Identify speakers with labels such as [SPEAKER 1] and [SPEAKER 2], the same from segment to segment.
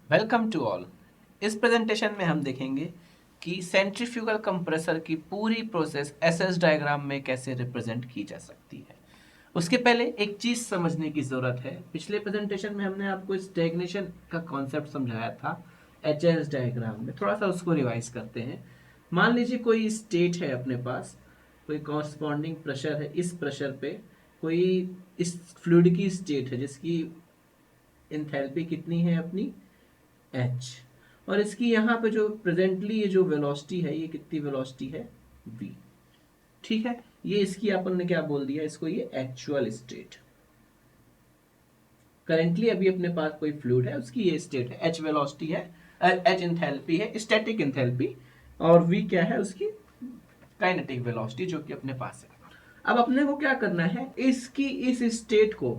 [SPEAKER 1] Welcome to all. इस presentation में हम देखेंगे कि सेंट्रीफ्यूगल कंप्रेसर की पूरी प्रोसेस एसएस डायग्राम में कैसे रिप्रेजेंट की जा सकती है। उसके पहले एक चीज़ समझने की ज़रूरत है। पिछले प्रेजेंटेशन में हमने आपको स्टैग्नेशन का कॉन्सेप्ट समझाया था एचएस डायग्राम में, थोड़ा सा उसको रिवाइज करते हैं। मान लीजिए कोई स्टेट है अपने पास, कोई कॉरस्पॉन्डिंग प्रेशर है, इस प्रेशर पे कोई इस फ्लूइड की स्टेट है जिसकी इंथैल्पी कितनी है अपनी एच, और इसकी यहाँ पे जो प्रेजेंटली ये जो वेलोसिटी है, ये कितनी वेलोसिटी है v। ठीक है, ये इसकी अपन ने क्या बोल दिया इसको, ये एक्चुअल स्टेट। करेंटली अभी अपने पास कोई फ्लूइड है, उसकी ये स्टेट है, एच वेलोसिटी है, एच इंथैल्पी है, स्टैटिक इंथैल्पी, और वी क्या है उसकी काइनेटिक वेलोसिटी जो कि अपने पास है। अब अपने को क्या करना है, इसकी इस स्टेट को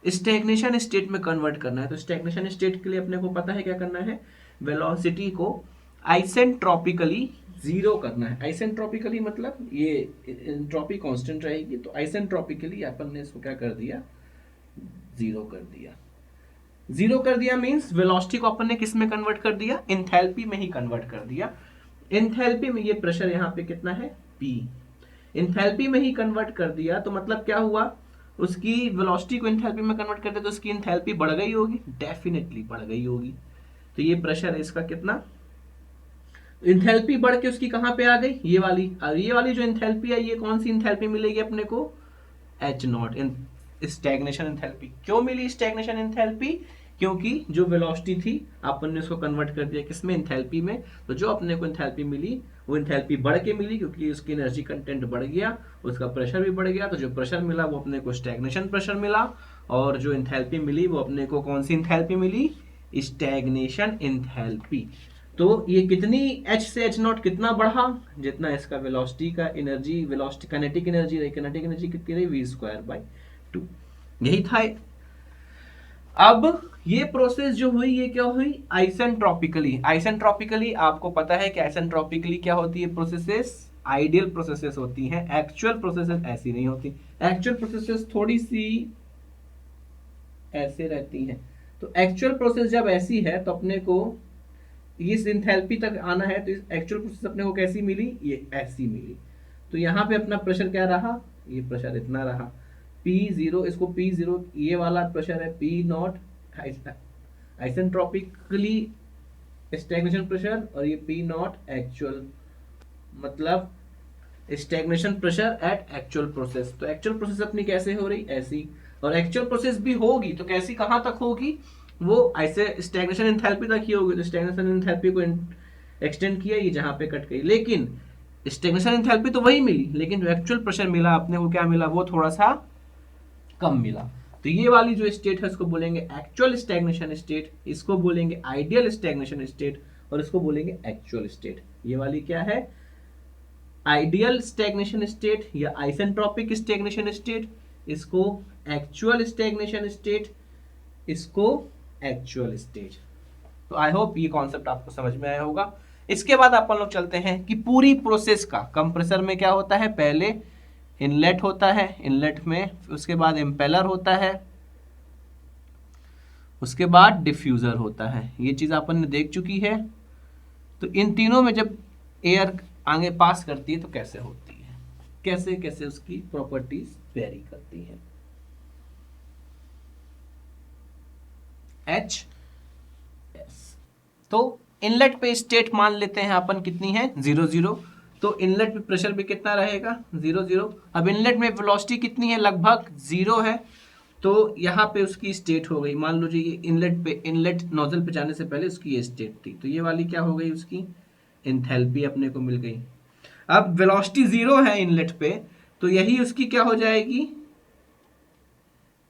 [SPEAKER 1] स्टैग्नेशन स्टेट में कन्वर्ट करना है। तो स्टैग्नेशन स्टेट के लिए अपने को पता है क्या करना है, वेलोसिटी को आइसेंट्रोपिकली जीरो करना है। आइसेंट्रोपिकली मतलब ये एंट्रोपी कांस्टेंट रहेगी, तो आइसेंट्रोपिकली अपन ने इसको क्या कर दिया, जीरो कर दिया। जीरो कर दिया मींस वेलोसिटी को अपन ने किस में कन्वर्ट कर दिया, इंथैल्पी में ही कन्वर्ट कर दिया। इंथैल्पी में ये प्रेशर यहाँ पे कितना है P, इंथैल्पी में ही कन्वर्ट कर दिया, तो मतलब क्या हुआ, उसकी वेलोसिटी को इंथैल्पी में कन्वर्ट कर दिया तो उसकी इंथैल्पी बढ़ गई होगी, डेफिनेटली बढ़ गई होगी। तो ये प्रेशर है इसका कितना, इंथैल्पी बढ़ के उसकी कहां पे आ गई, ये वाली। और ये वाली जो इंथैल्पी है, ये कौन सी इंथैल्पी मिलेगी अपने को, H not in stagnation enthalpy. क्यों मिली स्टैग्नेशन इंथैल्पी, क्योंकि जो वेलोसिटी थी अपन ने उसको कन्वर्ट कर दिया किसमें, इंथैल्पी में। तो जो अपने को इंथैल्पी मिली वो इंथैल्पी बढ़ के मिली, क्योंकि उसकी एनर्जी कंटेंट बढ़ गया, उसका प्रेशर भी बढ़ गया। तो जो प्रेशर मिला वो अपने को स्टैग्नेशन प्रेशर मिला, और जो इंथैल्पी मिली वो अपने को कौन सी इंथैल्पी मिली, स्टैग्नेशन इंथैल्पी। तो ये कितनी एच से एच नॉट कितना बढ़ा, जितना इसका वेलोसिटी का एनर्जी, वेलोसिटी काइनेटिक एनर्जी रही, काइनेटिक एनर्जी कितनी रही, वी स्क्वायर बाई 2। यही था। अब ये प्रोसेस जो हुई ये क्या हुई, आइसेंट्रोपिकली। आइसेंट्रोपिकली आपको पता है कि आइसेंट्रोपिकली क्या होती है प्रोसेसेस, आइडियल प्रोसेसेस होती हैं, एक्चुअल प्रोसेसेस ऐसी नहीं होती। एक्चुअल प्रोसेसेस थोड़ी सी ऐसे रहती हैं। तो एक्चुअल प्रोसेस जब ऐसी है तो अपने को इस इंथैल्पी तक आना है, तो इस एक्चुअल प्रोसेस अपने को कैसी मिली, ये ऐसी मिली। तो यहाँ पे अपना प्रेशर क्या रहा, ये प्रेशर इतना रहा P0, इसको P0, ये वाला प्रेशर है P0 आइसेंट्रोपिकली स्टैग्नेशन प्रेशर, और ये P0 एक्चुअल, मतलब stagnation pressure at actual process. तो एक्चुअल प्रोसेस अपनी कैसे हो रही, ऐसी। और एक्चुअल प्रोसेस भी होगी तो कैसी, कहां तक होगी, वो ऐसे स्टैग्नेशन एंथैल्पी तक ही होगी। तो स्टैग्नेशन एंथैल्पी को एक्सटेंड किया, ये जहां पे कट गई, लेकिन स्टैग्नेशन एंथैल्पी तो वही मिली, लेकिन जो एक्चुअल प्रेशर मिला अपने को क्या मिला, वो थोड़ा सा कम मिला। तो ये वाली जो स्टेट है इसको बोलेंगे एक्चुअल स्टैग्नेशन स्टेट, इसको बोलेंगे आइडियल स्टैग्नेशन स्टेट, और इसको बोलेंगे एक्चुअल स्टेट। ये वाली क्या है, आइडियल स्टैग्नेशन स्टेट या आइसेंट्रोपिक स्टैग्नेशन स्टेट, इसको एक्चुअल स्टैग्नेशन स्टेट, इसको एक्चुअल स्टेज। तो आई होप ये कॉन्सेप्ट आपको समझ में आया होगा। इसके बाद अपन लोग चलते हैं कि पूरी प्रोसेस का कंप्रेसर में क्या होता है, पहले इनलेट होता है, इनलेट में उसके बाद इम्पेलर होता है, उसके बाद डिफ्यूजर होता है। ये चीज अपन ने देख चुकी है। तो इन तीनों में जब एयर आगे पास करती है तो कैसे होती है, कैसे कैसे उसकी प्रॉपर्टीज वेरी करती हैं। एच एस, तो इनलेट पे स्टेट मान लेते हैं अपन कितनी है, 0 0। तो इनलेट पे प्रेशर भी कितना रहेगा, 0 0। अब इनलेट में वेलोसिटी कितनी है, लगभग 0 है। तो यहाँ पे उसकी स्टेट हो गई, मान लो जी ये इनलेट पे, इनलेट नोजल पे जाने से पहले उसकी ये स्टेट थी, तो ये वाली क्या हो गई, उसकी एंथैल्पी अपने को मिल गई। अब वेलोसिटी 0 है इनलेट पे, तो यही उसकी क्या हो जाएगी,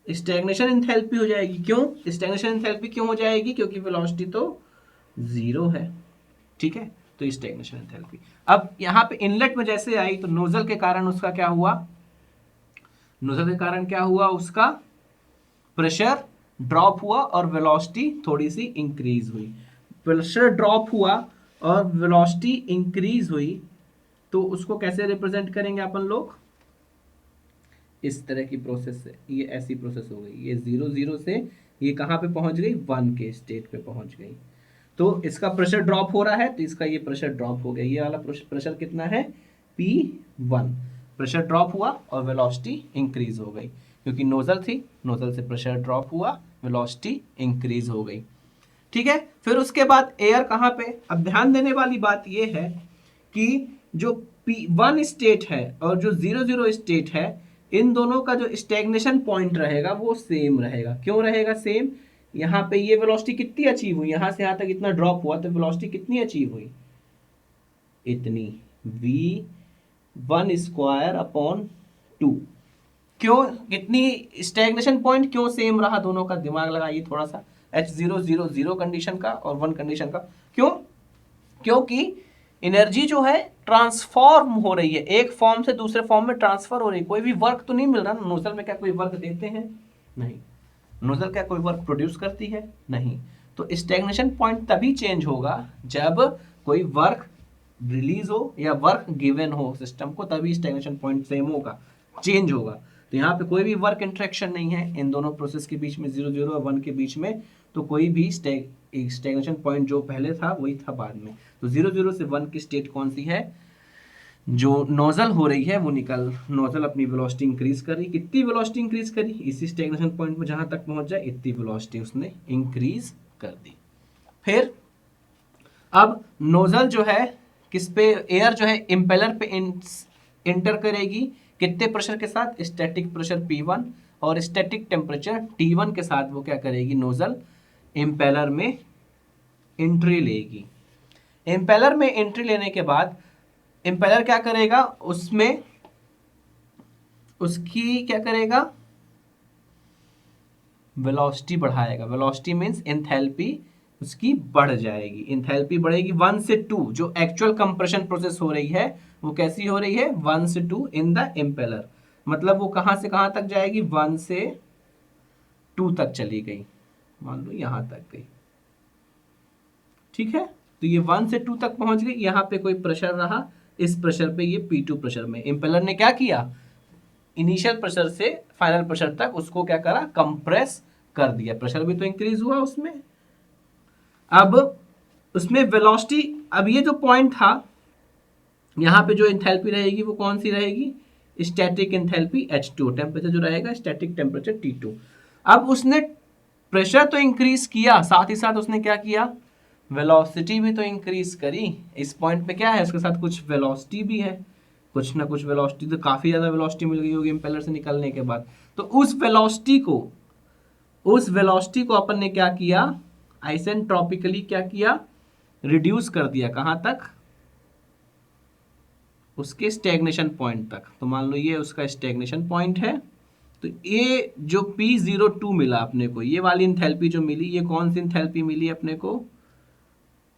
[SPEAKER 1] स्टैग्नेशन एंथैल्पी हो जाएगी। क्यों स्टैग्नेशन एंथैल्पी क्यों हो जाएगी, क्योंकि वेलोसिटी तो 0 है। ठीक है, तो स्टैग्नेशन एंथैल्पी। अब यहाँ पे इनलेट में जैसे आई तो नोजल के कारण उसका क्या हुआ, नोजल के कारण क्या हुआ, उसका प्रेशर ड्रॉप हुआ और वेलोसिटी थोड़ी सी इंक्रीज हुई। प्रेशर ड्रॉप हुआ और वेलोसिटी इंक्रीज हुई, तो उसको कैसे रिप्रेजेंट करेंगे अपन लोग, इस तरह की प्रोसेस से। ये ऐसी प्रोसेस हो गई, ये 0 0 से ये कहाँ पे पहुंच गई, 1 के स्टेट पे पहुंच गई। तो इसका प्रेशर ड्रॉप हो रहा है, तो इसका ये प्रेशर ड्रॉप हो गया। ये वाला प्रेशर कितना है, P1। प्रेशर ड्रॉप हुआ और वेलोसिटी इंक्रीज हो गई, क्योंकि नोजल थी, नोजल से प्रेशर ड्रॉप हुआ, वेलोसिटी इंक्रीज हो गई। ठीक है, फिर उसके बाद एयर कहाँ पे, अब ध्यान देने वाली बात ये है कि जो P1 स्टेट है और जो 0 स्टेट है, इन दोनों का जो स्टैग्नेशन पॉइंट रहेगा वो सेम रहेगा। क्यों रहेगा सेम, यहाँ पे ये वेलोसिटी कितनी अचीव हुई, यहाँ से यहाँ तक इतना ड्रॉप हुआ, तो वेलोसिटी कितनी अचीव हुई, इतनी, v1 स्क्वायर अपॉन 2। क्यों, कितनी स्टैग्नेशन पॉइंट क्यों सेम रहा दोनों का, दिमाग लगाइए थोड़ा सा, H0 कंडीशन का और 1 कंडीशन का। क्यों, क्योंकि एनर्जी जो है ट्रांसफॉर्म हो रही है, एक फॉर्म से दूसरे फॉर्म में ट्रांसफर हो रही है, कोई भी वर्क तो नहीं मिल रहा। नोजल में क्या कोई वर्क देते हैं, नहीं। नोजल क्या कोई वर्क प्रोड्यूस करती है, नहीं। तो स्टैग्नेशन पॉइंट तभी चेंज होगा जब कोई वर्क रिलीज हो या वर्क गिवन हो सिस्टम को, तभी स्टैग्नेशन पॉइंट सेम होगा, चेंज होगा। तो यहाँ पे कोई भी वर्क इंटरेक्शन नहीं है इन दोनों प्रोसेस के बीच में, 0 और 1 के बीच में, तो कोई भी स्टैग्नेशन पॉइंट जो पहले था वही था बाद में। तो 0 से 1 की स्टेट कौन सी है, जो नोजल हो रही है वो निकल, नोजल अपनी वेलोसिटी इंक्रीज कर रही, कितनी वेलोसिटी इंक्रीज करी, इसी स्टैग्नेशन पॉइंट में जहां तक पहुंच जाए इतनी वेलोसिटी उसने इंक्रीज कर दी। फिर अब नोजल जो है किस पे, एयर जो है इम्पेलर पे इंटर करेगी, कितने प्रेशर के साथ, स्टैटिक प्रेशर P1 और स्टैटिक टेम्परेचर T1 के साथ वो क्या करेगी, नोजल इम्पेलर में एंट्री लेगी। इम्पेलर में एंट्री लेने के बाद इम्पेलर क्या करेगा, उसमें उसकी क्या करेगा, वेलोसिटी बढ़ाएगा। वेलोसिटी मींस एंथैल्पी उसकी बढ़ जाएगी, एंथैल्पी बढ़ेगी 1 से 2। जो एक्चुअल कंप्रेशन प्रोसेस हो रही है वो कैसी हो रही है, 1 से 2 इन द इम्पेलर। मतलब वो कहां से कहां तक जाएगी, 1 से 2 तक चली गई, मान लो यहां तक गई। ठीक है, तो ये 1 से 2 तक पहुंच गई। यहाँ पे कोई प्रेशर रहा, इस प्रेशर पे ये P2 प्रेशर में इम्पेलर ने क्या किया, इनिशियल प्रेशर से फाइनल प्रेशर तक उसको क्या करा, कंप्रेस कर दिया। प्रेशर भी तो इंक्रीज हुआ उसमें। अब उसमें वेलोसिटी, अब ये जो पॉइंट था यहाँ पे जो एंथैल्पी रहेगी वो कौन सी रहेगी, स्टैटिक एंथैल्पी H2, टेम्परेचर जो रहेगा स्टैटिक टेम्परेचर T2। अब उसने प्रेशर तो इंक्रीज किया, साथ ही साथ उसने क्या किया, वेलोसिटी भी तो इंक्रीज करी। इस पॉइंट पे क्या है, उसके साथ कुछ वेलोसिटी भी है, कुछ ना कुछ वेलोसिटी, तो काफी ज्यादा वेलोसिटी मिल गई होगी इम्पेलर से निकलने के बाद। तो उस वेलोसिटी को अपन ने क्या किया, आइसेंट्रोपिकली क्या किया, रिड्यूस कर दिया, कहां तक, उसके स्टैग्नेशन पॉइंट तक। तो मान लो ये उसका स्टैग्नेशन पॉइंट है। तो ये जो P02 मिला अपने को, ये वाली इंथैल्पी जो मिली, ये कौन सी इंथैल्पी मिली अपने को,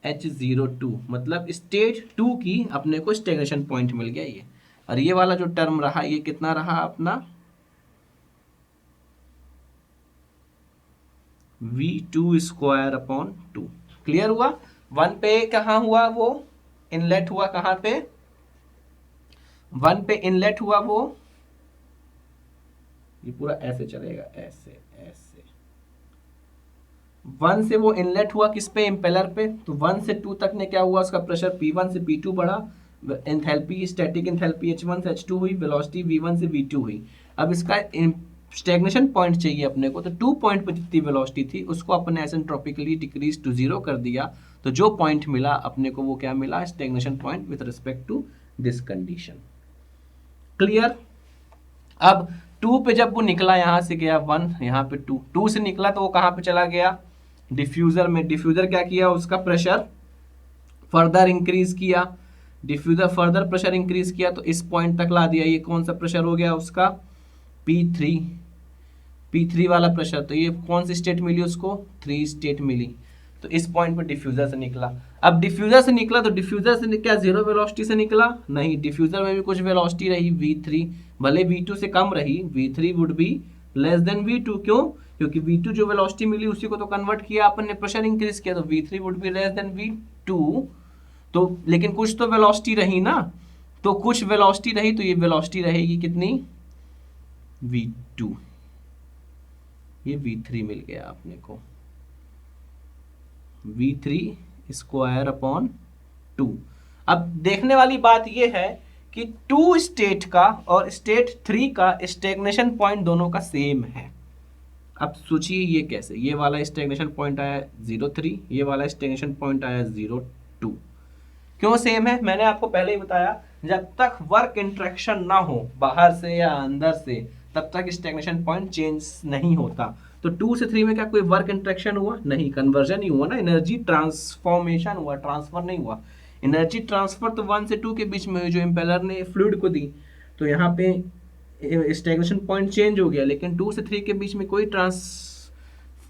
[SPEAKER 1] H02, मतलब स्टेट 2 की अपने को स्टैग्नेशन पॉइंट मिल गया ये। और ये वाला जो टर्म रहा ये कितना रहा अपना, V2 स्क्वायर अपॉन 2। क्लियर हुआ। 1 पे कहाँ हुआ वो, इनलेट हुआ, कहाँ पे, 1 पे इनलेट हुआ वो, ये पूरा ऐसे चलेगा, ऐसे ऐसे, 1 से वो इनलेट हुआ किस पे, इम्पेलर पे। तो 1 से 2 तक ने क्या हुआ, उसका प्रेशर P1 से P2 बढ़ा, एंथैल्पी स्टैटिक एंथैल्पी H1 से H2 हुई, वेलोसिटी V1 से V2 हुई। अब इसका स्टैग्नेशन पॉइंट चाहिए अपने को, तो 2 पॉइंट पे जितनी वेलोसिटी थी उसको अपने आइसेंट्रोपिकली डिक्रीज टू 0 कर दिया। तो जो पॉइंट मिला अपने को वो क्या मिला, stagnation point with respect to this condition. Clear. अब 2 पे जब वो निकला, यहां से गया 1, यहाँ पे 2 से निकला तो वो कहां पे चला गया, डिफ्यूजर में। डिफ्यूजर क्या किया, उसका प्रेशर फर्दर इंक्रीज किया, डिफ्यूजर फर्दर प्रेशर इंक्रीज किया तो इस पॉइंट तक ला दिया। ये कौन सा प्रेशर हो गया उसका, P3 वाला प्रेशर। तो ये कौन सी स्टेट मिली उसको, 3 स्टेट मिली। तो इस पॉइंट पे डिफ्यूजर से निकला। अब डिफ्यूजर से निकला तो डिफ्यूजर से क्या 0 वेलोसिटी से निकला, नहीं, डिफ्यूजर में भी कुछ वेलोसिटी रही V3, भले V2 से कम रही, V3 would be less than V2। क्यों, क्योंकि V2 जो वेलोसिटी मिली उसी को तो कन्वर्ट किया अपन ने, प्रेशर इंक्रीज किया, तो V3 would be less than V2। तो लेकिन कुछ तो वेलोसिटी रही ना, तो कुछ वेलोसिटी रही, तो ये वेलोसिटी रहेगी कितनी, V2। ये V3 मिल गया अपने को, V3 स्क्वायर अपॉन 2। अब देखने वाली बात यह है कि 2 स्टेट का और स्टेट 3 का स्टेगनेशन पॉइंट दोनों का सेम है। अब सोचिए ये कैसे, ये वाला स्टेगनेशन पॉइंट आया 0.3, ये वाला स्टेगनेशन पॉइंट आया 0.2। क्यों सेम है? मैंने आपको पहले ही बताया, जब तक वर्क इंटरेक्शन ना हो बाहर से या अंदर से, तब तक स्टेगनेशन पॉइंट चेंज नहीं होता। तो 2 से 3 में क्या कोई वर्क इंटरेक्शन हुआ? नहीं, कन्वर्जन ही हुआ ना, एनर्जी ट्रांसफॉर्मेशन हुआ, ट्रांसफर नहीं हुआ। एनर्जी ट्रांसफर तो 1 से 2 के बीच में हुई, जो इम्पेलर ने फ्लूइड को दी, तो यहाँ पे स्टेगनेशन पॉइंट चेंज हो गया, लेकिन 2 से 3 के बीच में कोई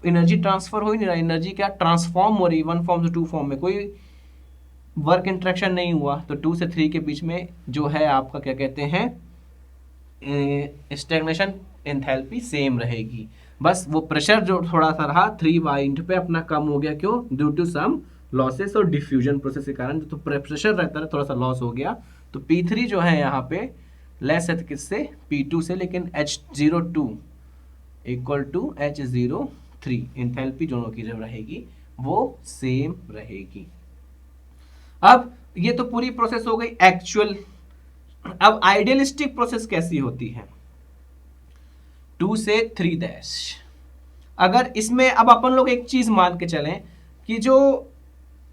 [SPEAKER 1] एनर्जी ट्रांसफर हो ही नहीं रहा। एनर्जी क्या ट्रांसफॉर्म हो रही, 1 फॉर्म से 2 फॉर्म में, कोई वर्क इंट्रैक्शन नहीं हुआ। तो 2 से 3 के बीच में जो है आपका क्या कहते हैं, स्टैग्नेशन एंथैल्पी सेम रहेगी। बस वो प्रेशर जो थोड़ा सा रहा 3 पॉइंट पे अपना कम हो गया। क्यों? ड्यू टू सम लॉसेस और डिफ्यूजन प्रोसेस के कारण जो तो प्रेशर रहता है थोड़ा सा लॉस हो गया। तो P3 जो है यहाँ पे लेस है किससे? P2 से, लेकिन H02 equal to H03 enthalpy दोनों की जो रहेगी वो सेम रहेगी। अब ये तो पूरी प्रोसेस हो गई एक्चुअल। अब आइडियलिस्टिक प्रोसेस कैसी होती है? 2 से 3 डैश। अगर इसमें अब अपन लोग एक चीज मान के चलें कि जो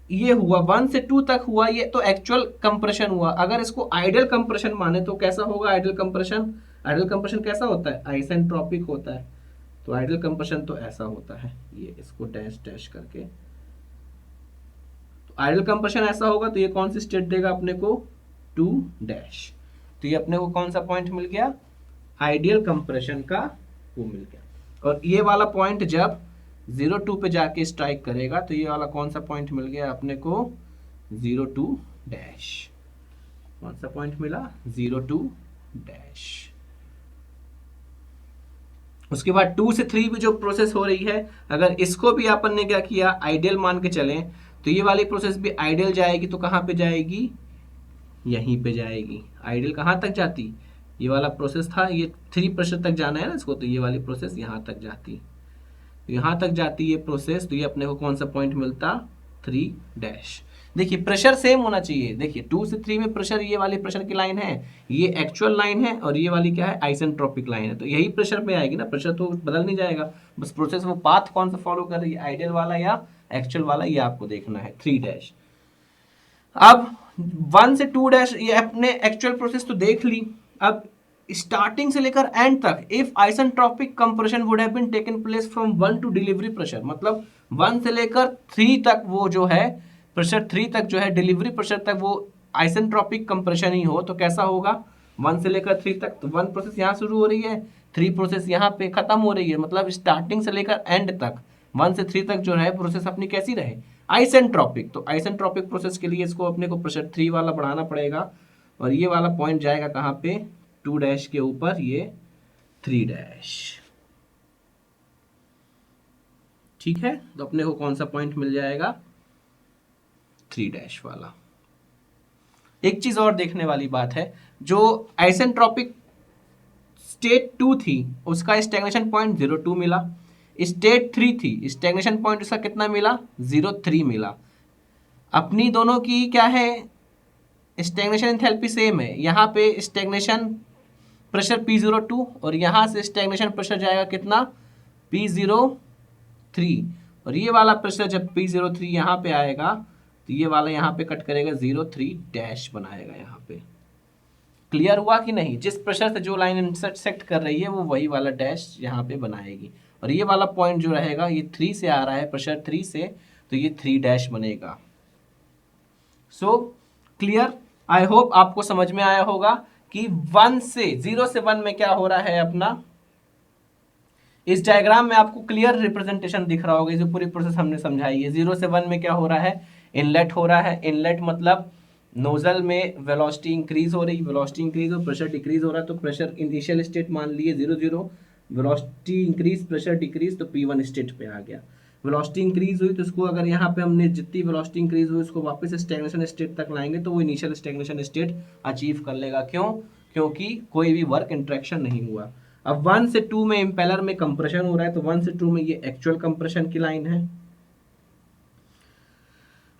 [SPEAKER 1] ये हुआ 1 से 2 तक हुआ, ये तो एक्चुअल कंप्रेशन हुआ। अगर इसको आइडियल कंप्रेशन माने तो कैसा होगा आइडियल कंप्रेशन? आइडियल कंप्रेशन कैसा होता है? आइसेंट्रोपिक होता है। तो आइडियल कंप्रेशन तो ऐसा होता है, ये इसको डैश डैश करके। आइडियल कंप्रेशन ऐसा होगा तो ये कौन सी स्टेट देगा अपने को? 2 डैश। तो ये अपने को कौन सा पॉइंट मिल गया? आइडियल कंप्रेशन का वो मिल गया। और ये वाला पॉइंट जब 0.2 पे जाके स्ट्राइक करेगा तो ये वाला कौन सा पॉइंट मिल गया अपने को? 0.2 डैश। कौन सा पॉइंट मिला? 0.2 डैश। उसके बाद 2 से 3 में जो प्रोसेस हो रही है, अगर इसको भी अपन ने क्या किया, आइडियल मान के चलें, तो ये वाली प्रोसेस भी आइडियल जाएगी तो कहाँ पे जाएगी? यहीं पे जाएगी। आइडियल कहाँ तक जाती? ये वाला प्रोसेस था, ये 3 प्रेशर तक जाना है ना इसको, तो ये वाली प्रोसेस यहाँ तक जाती। तो यहाँ तक जाती ये प्रोसेस, तो ये अपने को कौन सा पॉइंट मिलता? 3 डैश। देखिए प्रेशर सेम होना चाहिए। देखिए 2 से 3 में प्रेशर, ये वाली प्रेशर की लाइन है, ये एक्चुअल लाइन है, और ये वाली क्या है? आइसेंट्रोपिक लाइन है। तो यही प्रेशर पे आएगी ना, प्रेशर तो बदल नहीं जाएगा, बस प्रोसेस वो पाथ कौन सा फॉलो कर रही है, आइडियल वाला या एक्चुअल वाला, ये आपको देखना है। 3 डैश। अब 1 से 2 डैश ये अपने एक्चुअल प्रोसेस तो देख ली। अब स्टार्टिंग से लेकर एंड तक, if isentropic compression would have been taken place from 1 to delivery pressure, मतलब 1 से लेकर 3 तक वो जो है प्रेशर, 3 तक जो है डिलीवरी प्रेशर तक वो आइसेंट्रोपिक कंप्रेशन ही हो, तो कैसा होगा? 1 से लेकर 3 तक, तो 1 प्रोसेस यहाँ शुरू हो रही है, 3 प्रोसेस यहाँ पे खत्म हो रही है, मतलब स्टार्टिंग से लेकर एंड तक 1 से 3 तक जो है प्रोसेस अपनी कैसी रहे? आइसेंट्रोपिक। तो आइसेंट्रोपिक प्रोसेस के लिए इसको अपने को प्रेशर 3 वाला बढ़ाना पड़ेगा, और ये वाला पॉइंट जाएगा कहाँ पे? 2 डैश के ऊपर, ये 3 डैश। ठीक है, तो अपने को कौन सा पॉइंट मिल जाएगा? 3 डैश वाला। एक चीज और देखने वाली बात है, जो आइसेंट्रोपिक स्टेट 2 थी उसका स्टैग्नेशन पॉइंट 0.2 मिला, स्टेट 3 थी स्टैग्नेशन पॉइंट उसका कितना मिला? 0.3 मिला। अपनी दोनों की क्या है? स्टैग्नेशन एंथैल्पी सेम है। यहाँ पे स्टैग्नेशन प्रेशर P02 और यहाँ से स्टैग्नेशन प्रेशर जाएगा कितना? P03। और ये वाला प्रेशर जब P03 यहाँ पे आएगा तो ये वाला यहाँ पे कट करेगा 0.3 डैश बनाएगा यहाँ पे। क्लियर हुआ कि नहीं? जिस प्रेशर से जो लाइन इंटरसेक्ट कर रही है वो वही वाला डैश यहाँ पे बनाएगी। और ये वाला पॉइंट जो रहेगा, ये 3 से आ रहा है, प्रेशर 3 से, तो ये 3 डैश बनेगा। So clear? आई होप आपको समझ में आया होगा कि 0 से 1 में क्या हो रहा है अपना। इस डायग्राम में आपको क्लियर रिप्रेजेंटेशन दिख रहा होगा, जो पूरी प्रोसेस हमने समझाई है। 0 से 1 में क्या हो रहा है? इनलेट हो रहा है। इनलेट मतलब नोजल में वेलोसिटी इंक्रीज हो रही, वेलोसिटी इंक्रीज हो, प्रेशर डिक्रीज हो रहा है। तो प्रेशर इनिशियल स्टेट मान लिए 0, वेलोसिटी इंक्रीज, प्रेशर डिक्रीज, तो P1 स्टेट पे आ गया। वेलोसिटी इंक्रीज हुई तो इसको अगर यहाँ पे हमने जितनी वेलोसिटी इंक्रीज हुई उसको वापस स्टैग्नेशन स्टेट तक लाएंगे तो वो इनिशियल स्टैग्नेशन स्टेट अचीव कर लेगा। क्यों? क्योंकि कोई भी वर्क इंट्रैक्शन नहीं हुआ। अब 1 से 2 में इम्पेलर में कंप्रेशन हो रहा है, तो 1 से 2 में ये एक्चुअल कंप्रेशन की लाइन है।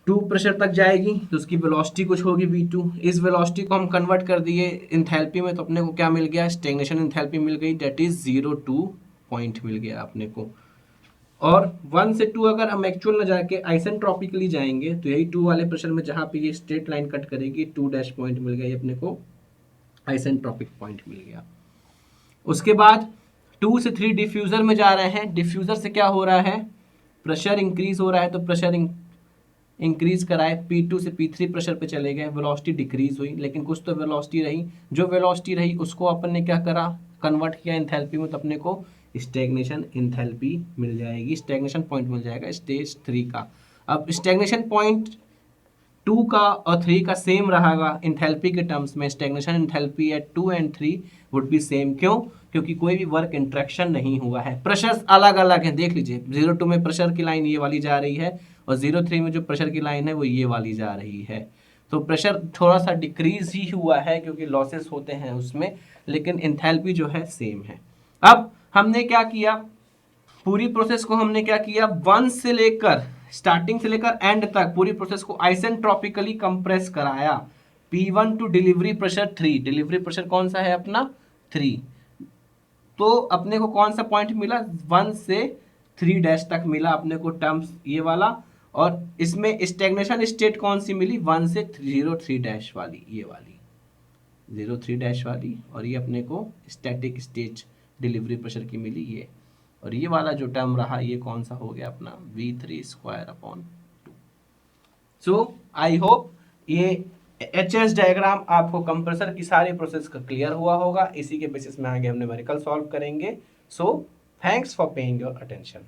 [SPEAKER 1] टू प्रेशर तक जाएगी तो उसकी वेलोसिटी कुछ होगी v2। इस वेलोसिटी को हम कन्वर्ट कर दिए इंथैल्पी में, तो अपने को क्या मिल गया, स्टेग्नेशन इंथैल्पी मिल गई, डेट इज 0 2 पॉइंट मिल गया अपने को। और 1 से 2 अगर हम एक्चुअल में जाके आइसेंट्रोपिकली जाएंगे तो यही 2 वाले प्रेशर में जहाँ पे ये स्ट्रेट लाइन कट करेगी 2 डैश पॉइंट मिल गया, ये अपने को आइसेंट्रोपिक पॉइंट मिल गया। उसके बाद 2 से 3 डिफ्यूज़र में जा रहे हैं। डिफ्यूज़र से क्या हो रहा है, प्रेशर इंक्रीज हो रहा है, तो प्रेशर इंक्रीज कराए, P2 से P3 प्रेशर पे चले गए, वेलोसिटी डिक्रीज हुई, लेकिन कुछ तो वेलोसिटी रही। जो वेलोसिटी रही उसको अपन ने क्या करा, कन्वर्ट किया इंथैल्पी में, तो अपने को स्टैग्नेशन इंथैल्पी मिल जाएगी, स्टैग्नेशन पॉइंट मिल जाएगा स्टेज 3 का। अब स्टैग्नेशन पॉइंट 2 का और 3 का सेम रहेगा इंथैल्पी के टर्म्स में। Stagnation enthalpy at 2 and 3 would be same. क्यों? क्योंकि कोई भी वर्क इंट्रैक्शन नहीं हुआ है। प्रेशर अलग अलग है, देख लीजिए 0 2 में प्रेशर की लाइन ये वाली जा रही है और 0 3 में जो प्रेशर की लाइन है वो ये वाली जा रही है। तो प्रेशर थोड़ा सा डिक्रीज ही हुआ है क्योंकि लॉसेस होते हैं उसमें, लेकिन इंथैल्पी जो है सेम है। अब हमने क्या किया, पूरी प्रोसेस को हमने क्या किया, 1 से लेकर स्टार्टिंग से लेकर एंड तक पूरी प्रोसेस को आइसेंट्रोपिकली कंप्रेस कराया। P1 to delivery pressure 3, delivery pressure कौन सा है अपना 3, तो अपने को कौन सा पॉइंट मिला, 1 से 3 डैश तक मिला अपने को टर्म्स ये वाला। और इसमें स्टेग्नेशन स्टेट कौन सी मिली, 1 से 0 3 डैश वाली, ये वाली 0 3 डैश वाली। और ये अपने को स्टैटिक स्टेज डिलीवरी प्रेशर की मिली ये। और ये वाला जो टर्म रहा ये कौन सा हो गया अपना V3² 2। सो आई होप ये HS डायग्राम आपको कंप्रेसर की सारी प्रोसेस का क्लियर हुआ होगा। इसी के बेसिस में आगे हम न्यूमेरिकल सॉल्व करेंगे। So thanks for paying your attention.